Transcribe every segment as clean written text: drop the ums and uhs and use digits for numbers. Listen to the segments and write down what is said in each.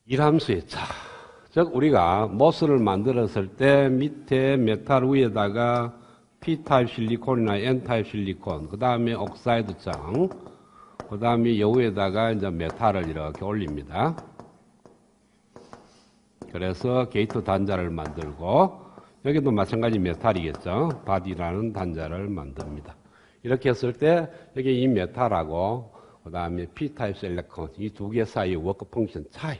일함수의 차. 즉 우리가 모스를 만들었을 때 밑에 메탈 위에다가 P타입 실리콘이나 N타입 실리콘, 그 다음에 옥사이드장, 그 다음에 여기에다가 이제 메탈을 이렇게 올립니다. 그래서 게이트 단자를 만들고, 여기도 마찬가지 메탈이겠죠. 바디라는 단자를 만듭니다. 이렇게 했을 때 여기 이 메탈하고 그 다음에 P타입 실리콘 이 두 개 사이의 워크 펑션 차이,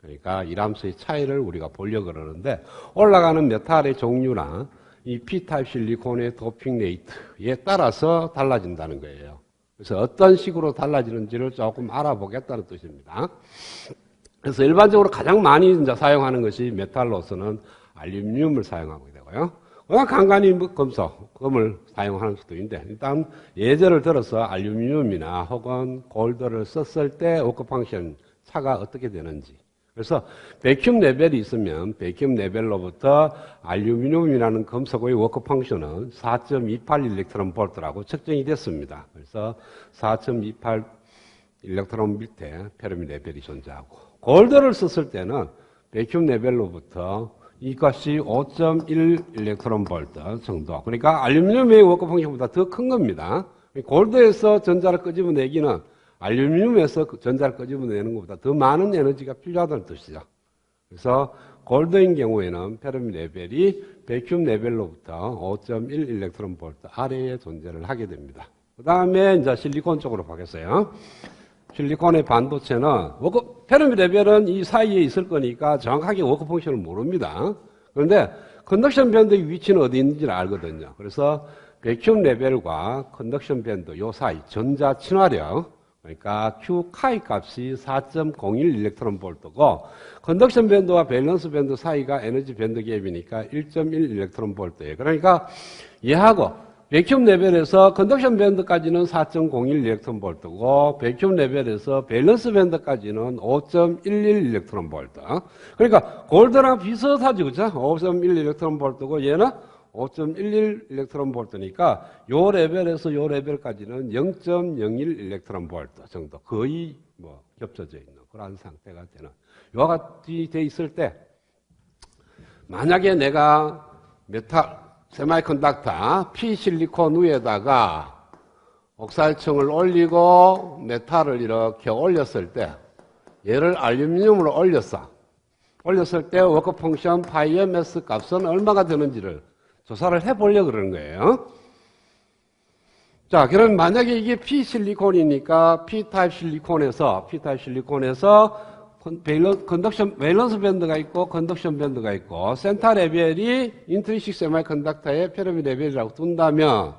그러니까 일함수의 차이를 우리가 보려고 그러는데, 올라가는 메탈의 종류나 이 P타입 실리콘의 도핑 레이트에 따라서 달라진다는 거예요. 그래서 어떤 식으로 달라지는지를 조금 알아보겠다는 뜻입니다. 그래서 일반적으로 가장 많이 이제 사용하는 것이 메탈로서는 알루미늄을 사용하게 되고요. 그냥 간간히 금속, 금을 사용하는 수도 있는데, 일단 예제를 들어서 알루미늄이나 혹은 골드를 썼을 때 워크 펑션 차가 어떻게 되는지. 그래서 베큐um 레벨이 있으면 베큐um 레벨로부터 알루미늄이라는 금속의 워크 펑션은 4.28 일렉트론 볼트라고 측정이 됐습니다. 그래서 4.28 일렉트론 밑에 페르미 레벨이 존재하고, 골드를 썼을 때는 베큐um 레벨로부터 이것이 5.1 일렉트론 볼트 정도. 그러니까 알루미늄의 워크 펑션보다 더 큰 겁니다. 골드에서 전자를 끄집어내기는 알루미늄에서 전자를 끄집어내는 것보다 더 많은 에너지가 필요하다는 뜻이죠. 그래서 골드인 경우에는 페르미 레벨이 베큐um 레벨로부터 5.1 일렉트론 볼트 아래에 존재를 하게 됩니다. 그 다음에 이제 실리콘 쪽으로 가겠어요. 실리콘의 반도체는 페르미 레벨은 이 사이에 있을 거니까 정확하게 워크 펑션을 모릅니다. 그런데 컨덕션 밴드의 위치는 어디 있는지를 알거든요. 그래서 베큐um 레벨과 컨덕션 밴드 요 사이 전자 친화력, 그러니까 Q 카이 값이 4.01 일렉트론 볼트고, 컨덕션 밴드와 밸런스 밴드 사이가 에너지 밴드 갭이니까 1.1 일렉트론 볼트예요. 그러니까 얘하고 베큐um 레벨에서 컨덕션 밴드까지는 4.01 일렉트론 볼트고, 베큐um 레벨에서 밸런스 밴드까지는 5.11 일렉트론 볼트. 그러니까 골드랑 비슷하죠, 그죠? 5.1 일렉트론 볼트고 얘는 5.11 일렉트론 볼트니까 요 레벨에서 요 레벨까지는 0.01 일렉트론 볼트 정도 거의 겹쳐져 있는 그런 상태가 되는, 요와 같이 돼 있을 때, 만약에 내가 메탈 세마이컨덕터 P 실리콘 위에다가 옥살층을 올리고 메탈을 이렇게 올렸을 때, 얘를 알루미늄으로 올렸을 때 워크 펑션 파이엠스 값은 얼마가 되는지를 조사를 해보려고 그러는 거예요. 자, 그럼 만약에 이게 P 실리콘이니까 P타입 실리콘에서 밸런스 밴드가 있고 컨덕션 밴드가 있고, 센터 레벨이 인트리식 세마이컨덕터의 페르미 레벨이라고 둔다면,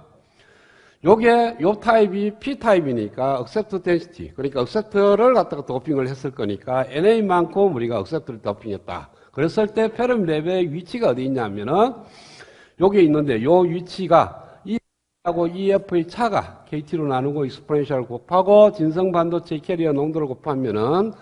요 타입이 P타입이니까 accept density, 그러니까 accept를 갖다가 도핑을 했을 거니까 NA만큼 우리가 accept를 도핑했다. 그랬을 때 페르미 레벨의 위치가 어디 있냐면은 여기에 있는데, 요 위치가 E하고 EF의 차가 KT로 나누고 익스포넨셜 곱하고 진성 반도체 캐리어 농도를 곱하면은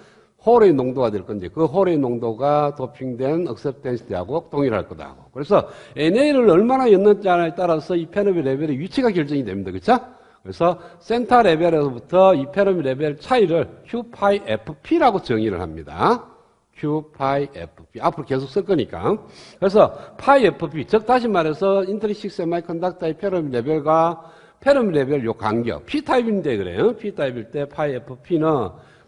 홀의 농도가 될 건데, 그 홀의 농도가 도핑된 accept density하고 동일할 거다. 그래서 NA를 얼마나 였느냐에 따라서 이 페르미 레벨의 위치가 결정이 됩니다. 그렇죠? 그래서 센터 레벨에서부터 이 페르미 레벨 차이를 Q 파이 FP라고 정의를 합니다. Q 파이 FP. 앞으로 계속 쓸 거니까. 그래서 파이 FP, 즉 다시 말해서 인트리식 세마이컨덕터의 페르미 레벨과 페르미 레벨 요 간격, P타입인데 그래요. P타입일 때 파이 FP는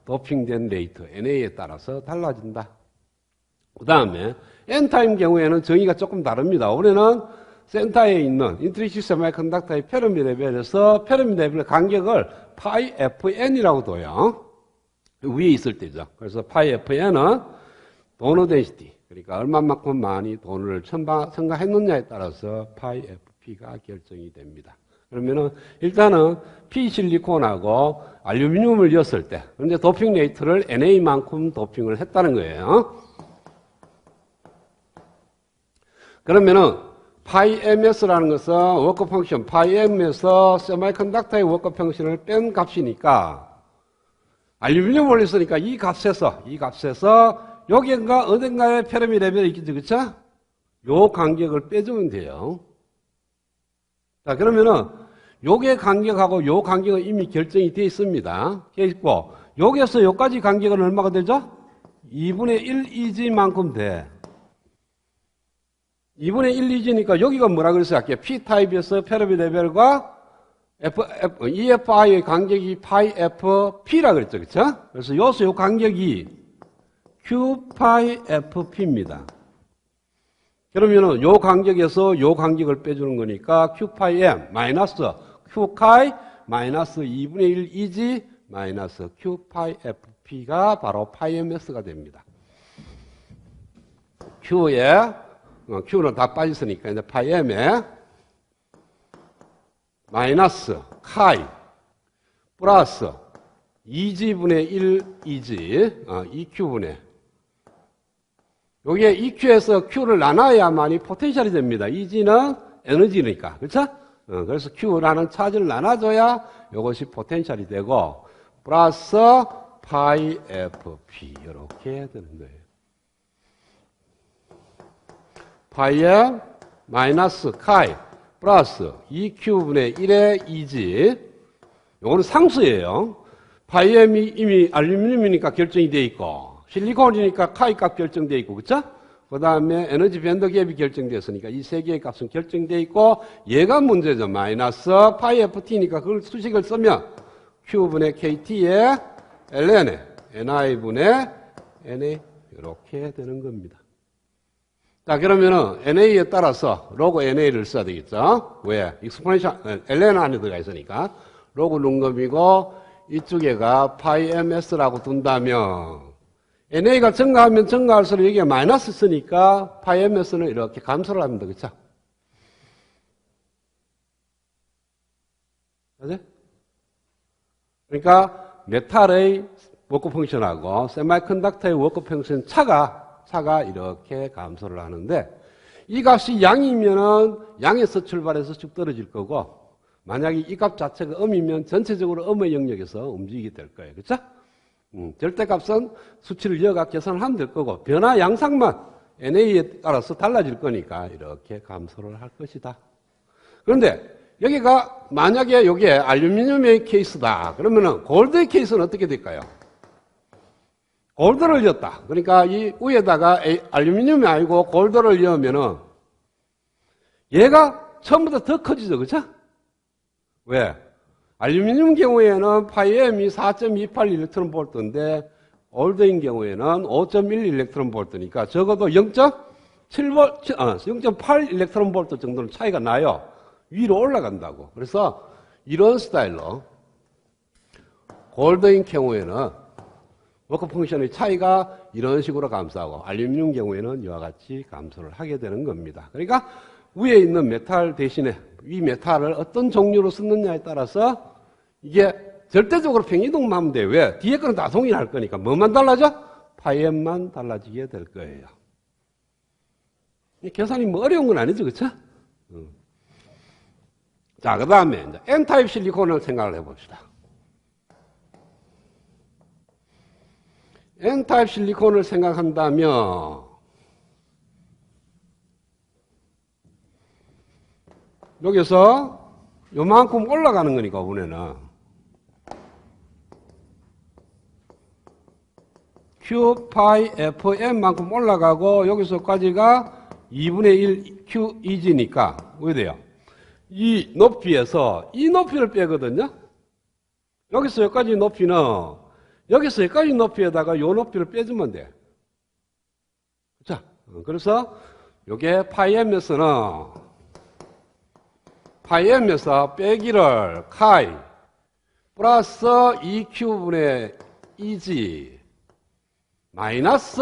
도핑된 레이트, NA에 따라서 달라진다. 그 다음에 N타입 경우에는 정의가 조금 다릅니다. 올해는 센터에 있는 인트리식 세마이컨덕터의 페르미 레벨에서 페르미 레벨의 간격을 파이 FN이라고 둬요. 위에 있을 때죠. 그래서 파이 FN은 도너 덴시티, 그러니까 얼마만큼 많이 돈을 첨가했느냐에 따라서 파이 FP가 결정이 됩니다. 그러면은 일단은 P 실리콘하고 알루미늄을 였을 때, 그런데 도핑 레이트를 NA만큼 도핑을 했다는 거예요. 그러면은 파이 MS라는 것은 워크 펑션, 파이 M에서 세마이컨덕터의 워크 펑션을 뺀 값이니까, 알루미늄을 올렸으니까 이 값에서 여기가 어딘가에 페르미 레벨이 있겠죠, 그쵸? 요 간격을 빼주면 돼요. 자, 그러면은 요게 간격하고 요 간격은 이미 결정이 되어 있습니다. 되어 있고, 여기에서 여기까지 간격은 얼마가 되죠? 2분의 1 EG만큼 돼. 2분의 1 EG니까 여기가 뭐라 그랬어요? 아까 P타입에서 패러비 레벨과 EFI의 간격이 파이 FP라 그랬죠. 그쵸? 그래서 여기서 요 간격이 Q 파이 FP입니다. 그러면은 요 간격에서 요 간격을 빼주는 거니까 Q 파이 M 마이너스 Q 카이 마이너스 2분의 1 EG 마이너스 Q 파이 FP가 바로 파이 MS가 됩니다. Q에 Q는 다 빠졌으니까 이제 파이 M에 마이너스 카이 플러스 2G분의 1 2G 2Q분의 여기에 EQ에서 Q를 나눠야만이 포텐셜이 됩니다. EG는 에너지니까 그렇죠? 그래서 Q라는 차지를 나눠줘야 이것이 포텐셜이 되고 플러스 파이 FP 이렇게 되는 거예요. 파이에 마이너스 카이 플러스 2Q분의 1의 2G 요거는 상수예요. 파이엠이 이미 알루미늄이니까 결정이 돼 있고 실리콘이니까 카이 값 결정돼 있고 그렇죠? 그 다음에 에너지 밴드 갭이 결정됐으니까 이 세 개의 값은 결정돼 있고 얘가 문제죠. 마이너스 파이 FT니까 그걸 수식을 쓰면 Q분의 KT에 ln에 ni분의 na 이렇게 되는 겁니다. 자, 그러면은 NA에 따라서 로그 NA를 써야 되겠죠? 왜? 익스포넨셜, ln 안에 들어가 있으니까. 로그 룸검이고, 이쪽에가 파이 MS라고 둔다면, NA가 증가하면 증가할수록 여기가 마이너스 쓰니까, 파이 MS는 이렇게 감소를 합니다. 그쵸? 그죠? 그러니까, 메탈의 워크 펑션하고, 세미컨덕터의 워크 펑션 차가 이렇게 감소를 하는데 이 값이 양이면은 양에서 출발해서 쭉 떨어질 거고 만약에 이 값 자체가 음이면 전체적으로 음의 영역에서 움직이게 될 거예요. 그렇죠? 절대값은 수치를 이어가 계산을 하면 될 거고 변화 양상만 NA에 따라서 달라질 거니까 이렇게 감소를 할 것이다. 그런데 여기가 만약에 이게 알루미늄의 케이스다. 그러면은 골드의 케이스는 어떻게 될까요? 골드를 넣었다. 그러니까 이 위에다가 알루미늄이 아니고 골드를 넣으면은 얘가 처음부터 더 커지죠. 그쵸? 왜? 알루미늄 경우에는 파이엠이 4.28 일렉트론 볼트인데 골드인 경우에는 5.1 일렉트론 볼트니까 적어도 0.8 일렉트론 볼트 정도는 차이가 나요. 위로 올라간다고. 그래서 이런 스타일로 골드인 경우에는 워크 펑션의 차이가 이런 식으로 감소하고 알루미늄 경우에는 이와 같이 감소를 하게 되는 겁니다. 그러니까 위에 있는 메탈 대신에 이 메탈을 어떤 종류로 쓰느냐에 따라서 이게 절대적으로 평이동만 하면 돼요. 왜? 뒤에 거는 다 동일할 거니까 뭐만 달라져? 파이엠만 달라지게 될 거예요. 계산이 뭐 어려운 건 아니죠. 그렇죠? 자, 그 다음에 N타입 실리콘을 생각을 해봅시다. N타입 실리콘을 생각한다면 여기서 요만큼 올라가는 거니까 이번에는 Q 파이 FM만큼 올라가고 여기서까지가 2분의 1 Q EG니까 왜 돼요? 이 높이에서 이 높이를 빼거든요. 여기서 여기까지 높이는 여기서 여기까지 높이에다가 요 높이를 빼주면 돼. 자, 그래서 요게 파이엠에서는 파이엠에서 빼기를 카이 플러스 2Q분의 EG 마이너스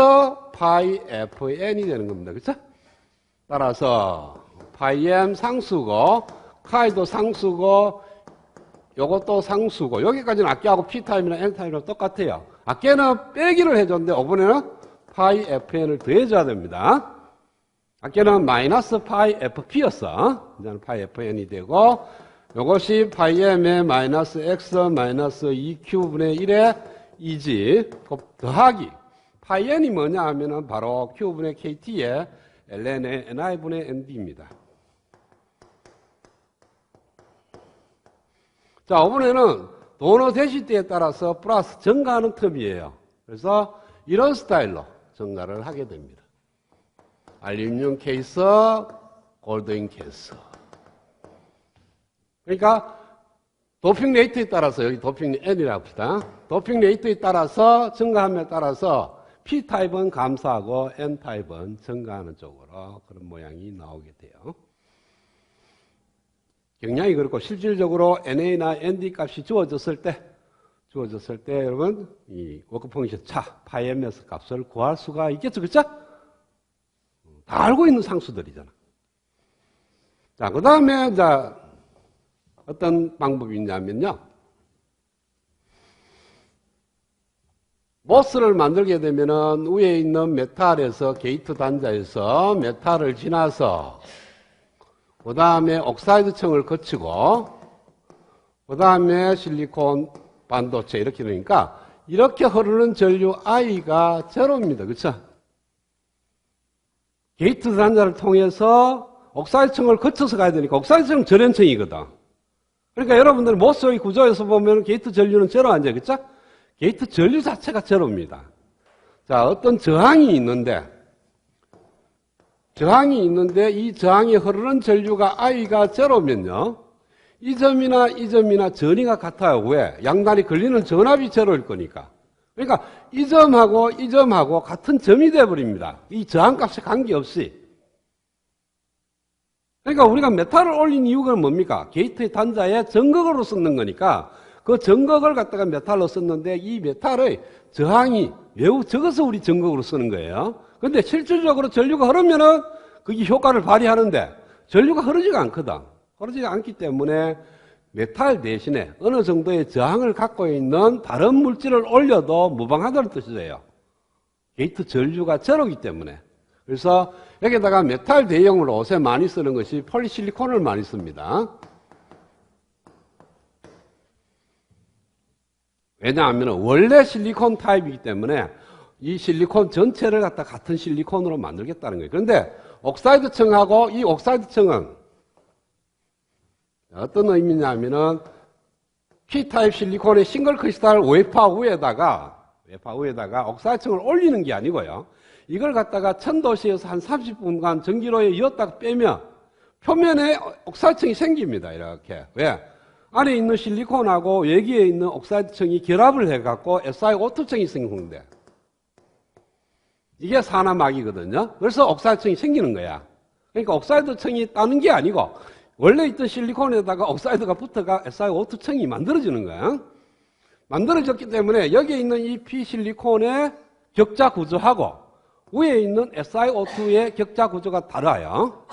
파이 FN이 되는 겁니다. 그렇죠? 따라서 파이엠 상수고 카이도 상수고 요것도 상수고 여기까지는 아껴하고 P타임이나 N타임이랑 똑같아요. 아껴는 빼기를 해줬는데 이번에는 파이 FN을 더해줘야 됩니다. 아껴는 마이너스 파이 FP였어. 이제는 파이 FN이 되고 요것이 파이 M의 마이너스 X 마이너스 2Q분의 1의 2G 더하기 파이 N이 뭐냐 하면은 바로 Q분의 KT의 ln의 ni분의 nd입니다. 자, 이번에는 도너 대시대에 따라서 플러스 증가하는 텀이에요. 그래서 이런 스타일로 증가를 하게 됩니다. 알루미늄 케이스, 골드인 케이스. 그러니까 도핑 레이트에 따라서, 여기 도핑 N이라고 합시다. 도핑 레이트에 따라서 증가함에 따라서 P타입은 감소하고 N타입은 증가하는 쪽으로 그런 모양이 나오게 돼요. 경량이 그렇고 실질적으로 NA나 ND 값이 주어졌을 때 여러분 이 워크 펑션 차, 파이MS 값을 구할 수가 있겠죠, 그렇죠? 다 알고 있는 상수들이잖아. 자, 그 다음에 이제 어떤 방법이 있냐면요. 모스를 만들게 되면은 위에 있는 메탈에서 게이트 단자에서 메탈을 지나서 그 다음에 옥사이드층을 거치고 그 다음에 실리콘 반도체 이렇게 되니까 이렇게 흐르는 전류 I가 제로입니다. 그렇죠? 게이트 단자를 통해서 옥사이드층을 거쳐서 가야 되니까 옥사이드층은 절연층이거든. 그러니까 여러분들 모스의 구조에서 보면 게이트 전류는 제로 아니죠. 그렇죠? 게이트 전류 자체가 제로입니다. 자, 어떤 저항이 있는데 이 저항이 흐르는 전류가 I가 제로면요. 이 점이나 전위가 같아요. 왜? 양날이 걸리는 전압이 제로일 거니까. 그러니까 이 점하고 같은 점이 돼버립니다. 이 저항값에 관계없이. 그러니까 우리가 메탈을 올린 이유가 뭡니까? 게이트의 단자에 전극으로 쓰는 거니까 그 전극을 갖다가 메탈로 썼는데 이 메탈의 저항이 매우 적어서 우리 전극으로 쓰는 거예요. 근데 실질적으로 전류가 흐르면은 그게 효과를 발휘하는데 전류가 흐르지가 않거든. 흐르지가 않기 때문에 메탈 대신에 어느 정도의 저항을 갖고 있는 다른 물질을 올려도 무방하다는 뜻이에요. 게이트 전류가 제로이기 때문에. 그래서 여기다가 메탈 대용으로 옷에 많이 쓰는 것이 폴리실리콘을 많이 씁니다. 왜냐하면 원래 실리콘 타입이기 때문에 이 실리콘 전체를 갖다 같은 실리콘으로 만들겠다는 거예요. 그런데 옥사이드층하고 이 옥사이드층은 어떤 의미냐면은 P타입 실리콘의 싱글 크리스탈 웨이퍼 위에다가 옥사이드층을 올리는 게 아니고요. 이걸 갖다가 1000도씨에서 한 30분간 전기로에 이었다가 빼면 표면에 옥사이드층이 생깁니다. 이렇게. 왜? 안에 있는 실리콘하고 여기에 있는 옥사이드층이 결합을 해갖고 SiO2층이 생성돼. 이게 산화막이거든요. 그래서 옥사이드층이 생기는 거야. 그러니까 옥사이드층이 따는 게 아니고 원래 있던 실리콘에다가 옥사이드가 붙어가 SiO2층이 만들어지는 거야. 만들어졌기 때문에 여기에 있는 이 P실리콘의 격자 구조하고 위에 있는 SiO2의 격자 구조가 달라요.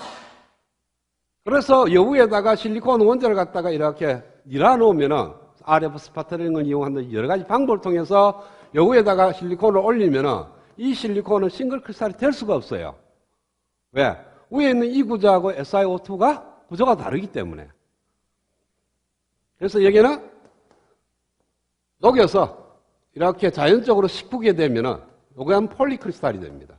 그래서 이 위에다가 실리콘 원자를 갖다가 이렇게 밀어놓으면은 RF 스파터링을 이용하는 여러 가지 방법을 통해서 이 위에다가 실리콘을 올리면은 이 실리콘은 싱글 크리스탈이 될 수가 없어요. 왜? 위에 있는 이 구조하고 SiO2가 구조가 다르기 때문에. 그래서 여기는 녹여서 이렇게 자연적으로 식히게 되면은 요건 폴리크리스탈이 됩니다.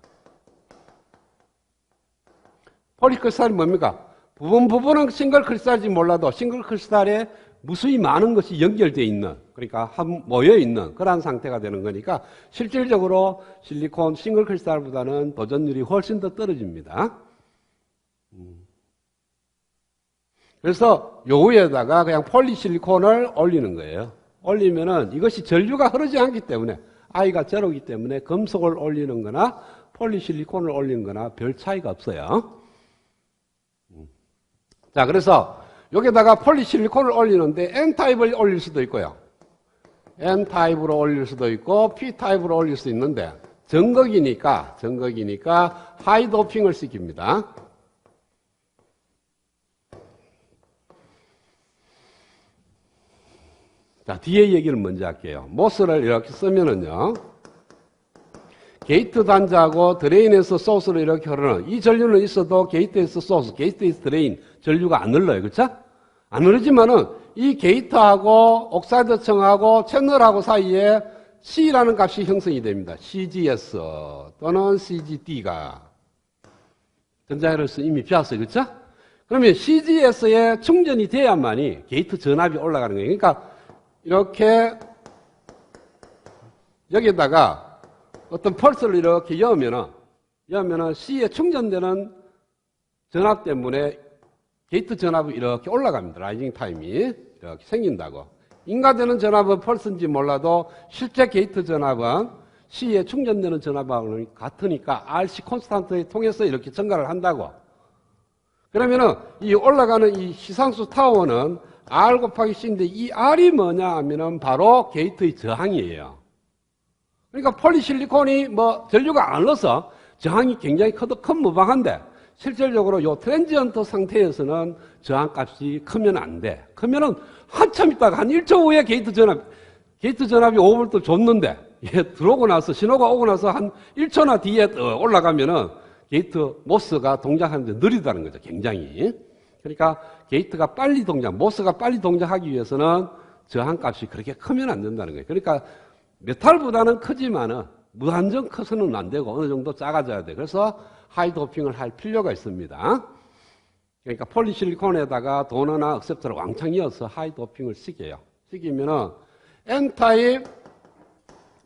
폴리크리스탈이 뭡니까? 부분은 싱글 크리스탈인지 몰라도 싱글 크리스탈에 무수히 많은 것이 연결되어 있는, 그러니까 모여 있는 그러한 상태가 되는 거니까 실질적으로 실리콘 싱글 크리스탈보다는 도전율이 훨씬 더 떨어집니다. 그래서 요 위에다가 그냥 폴리실리콘을 올리는 거예요. 올리면은 이것이 전류가 흐르지 않기 때문에 I가 제로이기 때문에 금속을 올리는 거나 폴리실리콘을 올리는 거나 별 차이가 없어요. 자, 그래서 여기다가 폴리실리콘을 올리는데 N타입을 올릴 수도 있고요. N타입으로 올릴 수도 있고 P타입으로 올릴 수 있는데 전극이니까 하이 도핑을 시킵니다. 자, 뒤에 얘기를 먼저 할게요. 모스를 이렇게 쓰면은요. 게이트 단자하고 드레인에서 소스로 이렇게 흐르는 이 전류는 있어도 게이트에서 소스, 게이트에서 드레인 전류가 안 흘러요. 그렇죠? 안 흐르지만은 이 게이트하고 옥사이드층하고 채널하고 사이에 C라는 값이 형성이 됩니다. CGS 또는 CGD가 전자회로서 이미 배웠어요. 그렇죠? 그러면 CGS에 충전이 돼야만이 게이트 전압이 올라가는 거예요. 그러니까 이렇게 여기다가 어떤 펄스를 이렇게 여으면은 C에 충전되는 전압 때문에 게이트 전압이 이렇게 올라갑니다. 라이징 타임이 이렇게 생긴다고. 인가되는 전압은 펄스인지 몰라도 실제 게이트 전압은 C에 충전되는 전압하고는 같으니까 RC 콘스탄트에 통해서 이렇게 증가를 한다고. 그러면은 이 올라가는 이 시상수 타워는 R 곱하기 C인데 이 R이 뭐냐 하면은 바로 게이트의 저항이에요. 그러니까 폴리실리콘이 뭐 전류가 안 흘러서 저항이 굉장히 큰 무방한데 실질적으로 이 트랜지언트 상태에서는 저항값이 크면 안 돼. 크면은 한참 있다가 한 1초 후에 게이트 전압이 5V 줬는데 얘 들어오고 나서 신호가 오고 나서 한 1초나 뒤에 올라가면은 게이트 모스가 동작하는데 느리다는 거죠. 굉장히. 그러니까 게이트가 빨리 모스가 빨리 동작하기 위해서는 저항값이 그렇게 크면 안 된다는 거예요. 그러니까 메탈보다는 크지만은 무한정 커서는 안 되고 어느 정도 작아져야 돼. 그래서 하이 도핑을 할 필요가 있습니다. 그러니까 폴리실리콘에다가 도너나 억셉터를 왕창 이어서 하이 도핑을 시켜요. 시키면은 N타입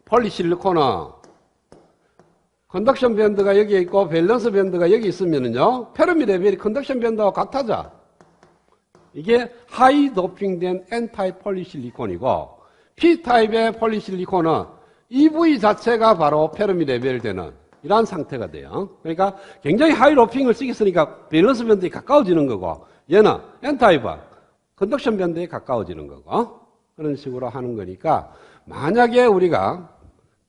폴리실리콘은 컨덕션 밴드가 여기에 있고 밸런스 밴드가 여기 있으면은요, 페르미 레벨이 컨덕션 밴드와 같아져. 이게 하이 도핑된 N타입 폴리실리콘이고, P타입의 폴리실리콘은 EV 자체가 바로 페르미 레벨 되는 이러한 상태가 돼요. 그러니까 굉장히 하이 도핑을 시켰으니까 밸런스 밴드에 가까워지는 거고, 얘는 N타입은 컨덕션 밴드에 가까워지는 거고, 그런 식으로 하는 거니까, 만약에 우리가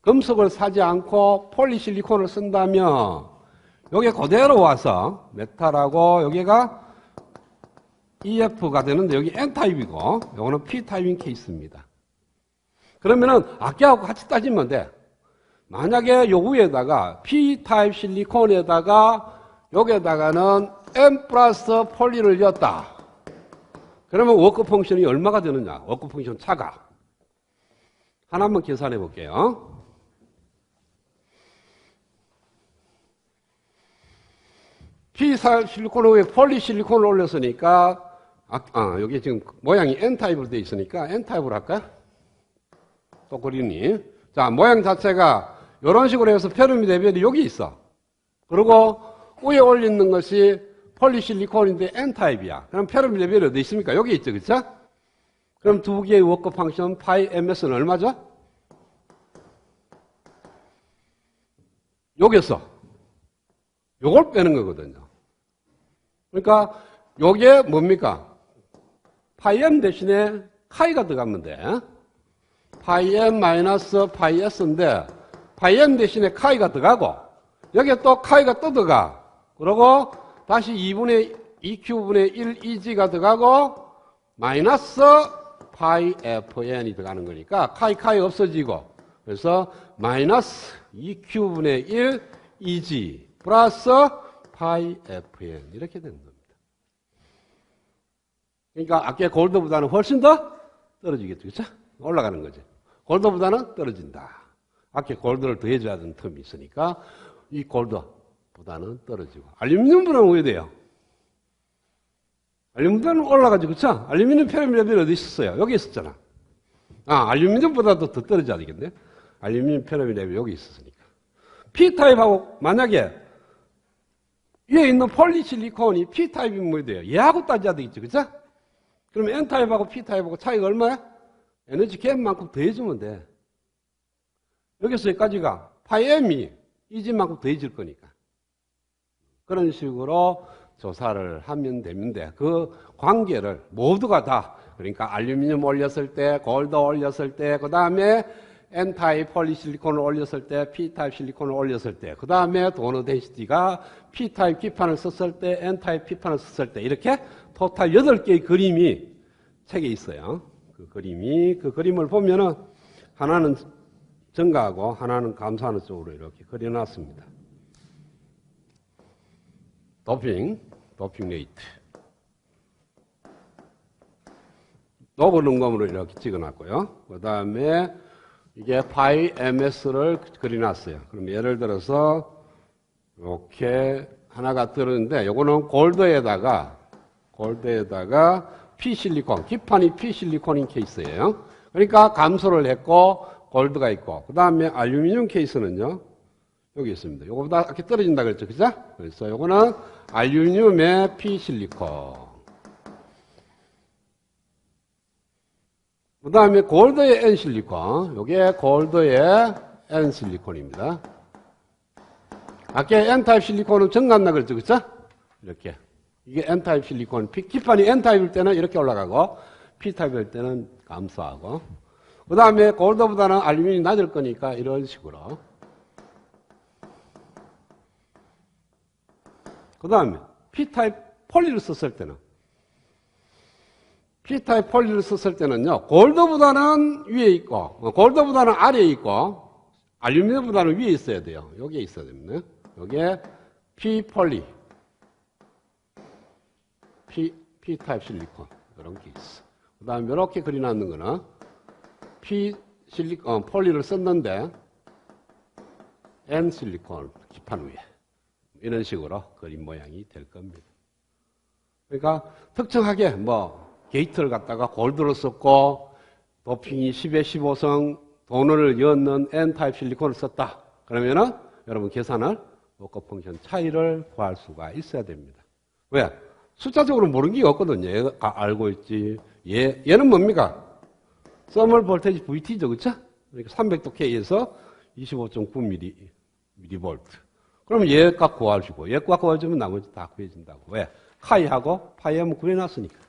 금속을 사지 않고 폴리실리콘을 쓴다면 여기 그대로 와서 메탈하고 여기가 EF가 되는데 여기 N타입이고 요거는 P타입인 케이스입니다. 그러면은 아까하고 같이 따지면 돼. 만약에 요 위에다가 P타입 실리콘에다가 여기에다가는 N 플러스 폴리를 였다. 그러면 워크 펑션이 얼마가 되느냐? 워크 펑션 차가. 하나만 계산해 볼게요. P타입 실리콘 위에 폴리실리콘을 올렸으니까, 여기 지금 모양이 N타입으로 되어 있으니까 N타입으로 할까요? 또 그리니. 자, 모양 자체가 이런 식으로 해서 페르미 레벨이 여기 있어. 그리고 위에 올리는 것이 폴리실리콘인데 N타입이야. 그럼 페르미 레벨이 어디 있습니까? 여기 있죠, 그쵸? 그럼 두 개의 워크 펑션 파이 MS는 얼마죠? 여기서 요걸 빼는 거거든요. 그러니까 요게 뭡니까? 파이 M 대신에 카이가 들어가면 돼. 파이 M 마이너스 파이 S인데 파이 M 대신에 카이가 들어가고 여기에 또 카이가 또 들어가. 그러고 다시 2분의 2Q분의 1 EG가 들어가고 마이너스 파이 FN 이 들어가는 거니까 카이 없어지고 그래서 마이너스 2Q분의 1 EG 플러스 파이 FN 이렇게 되는 겁니다. 그러니까 아까 골드보다는 훨씬 더 떨어지겠죠. 그렇죠? 올라가는 거죠. 골드보다는 떨어진다. 아까 골드를 더해줘야 하는 텀이 있으니까 이 골드보다는 떨어지고 알루미늄보다는 왜 돼요? 알루미늄보다는 올라가죠. 그렇죠? 알루미늄 페르미 레벨이 어디 있었어요? 여기 있었잖아. 알루미늄보다도 더 떨어져야 되겠네. 알루미늄 페르미 레벨이 여기 있었으니까. P타입하고 만약에 위에 있는 폴리실리콘이 P타입이면 뭐 돼요? 얘하고 따져야 되겠죠. 그렇죠? 그러면 N타입하고 P타입하고 차이가 얼마야? 에너지 갭만큼 더해주면 돼. 여기서 여기까지가 파이 M이 이진만큼 더해질 거니까. 그런 식으로 조사를 하면 되는데 그 관계를 모두가 다 그러니까 알루미늄 올렸을 때, 골드 올렸을 때, 그 다음에 N타입 폴리실리콘을 올렸을 때, P타입 실리콘을 올렸을 때, 그 다음에 도너 덴시티가 P타입 P판을 썼을 때, N타입 P판을 썼을 때 이렇게 토탈 8개의 그림이 책에 있어요. 그 그림을 보면은 하나는 증가하고 하나는 감소하는 쪽으로 이렇게 그려놨습니다. 도핑 레이트. 노블 능검으로 이렇게 찍어놨고요. 그 다음에 이게 파이 MS를 그려놨어요. 그럼 예를 들어서 이렇게 하나가 들었는데 요거는 골드에다가 P실리콘, 기판이 P실리콘인 케이스예요. 그러니까 감소를 했고 골드가 있고 그 다음에 알루미늄 케이스는요. 여기 있습니다. 요거보다 이렇게 떨어진다 그랬죠. 그죠? 그래서 요거는 알루미늄의 P실리콘. 그 다음에 골드의 N실리콘. 요게 골드의 N실리콘입니다. 아까 N타입 실리콘은 정났나 그랬죠. 그죠? 이렇게. 이게 N타입 실리콘. 기판이 N타입일 때는 이렇게 올라가고, P타입일 때는 감소하고. 그 다음에 골드보다는 알루미늄이 낮을 거니까 이런 식으로. 그 다음에 P타입 폴리를 썼을 때는 P타입 폴리를 썼을 때는요, 골드보다는 위에 있고, 골드보다는 아래에 있고, 알루미늄보다는 위에 있어야 돼요. 여기에 있어야 됩니다. 여기에 P폴리, P타입 실리콘, 이런 게 있어. 그 다음에 이렇게 그려놨는 거는 폴리를 썼는데, N 실리콘, 기판 위에. 이런 식으로 그림 모양이 될 겁니다. 그러니까 특정하게 게이트를 갖다가 골드로 썼고 도핑이 10에 15성 도너를 엮는 N타입 실리콘을 썼다. 그러면은 여러분 계산을 로커 펑션 차이를 구할 수가 있어야 됩니다. 왜? 숫자적으로 모르는 게 없거든요. 얘가 알고 있지. 얘는 뭡니까? 서멀 볼테이지 VT죠. 그쵸? 그러니까 300도 K에서 25.9mV. 그럼 얘 값 구하시고, 얘 값 구해주면 나머지 다 구해진다고. 왜? 카이하고 파이하면 구해놨으니까.